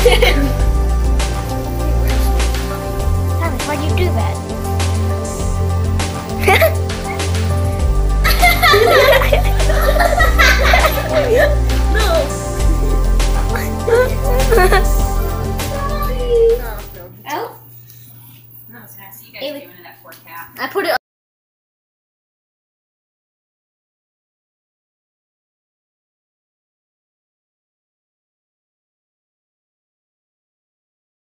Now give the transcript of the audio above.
Thomas, why'd you do that? Oh. That was nasty. You guys doing to that poor cat. I put it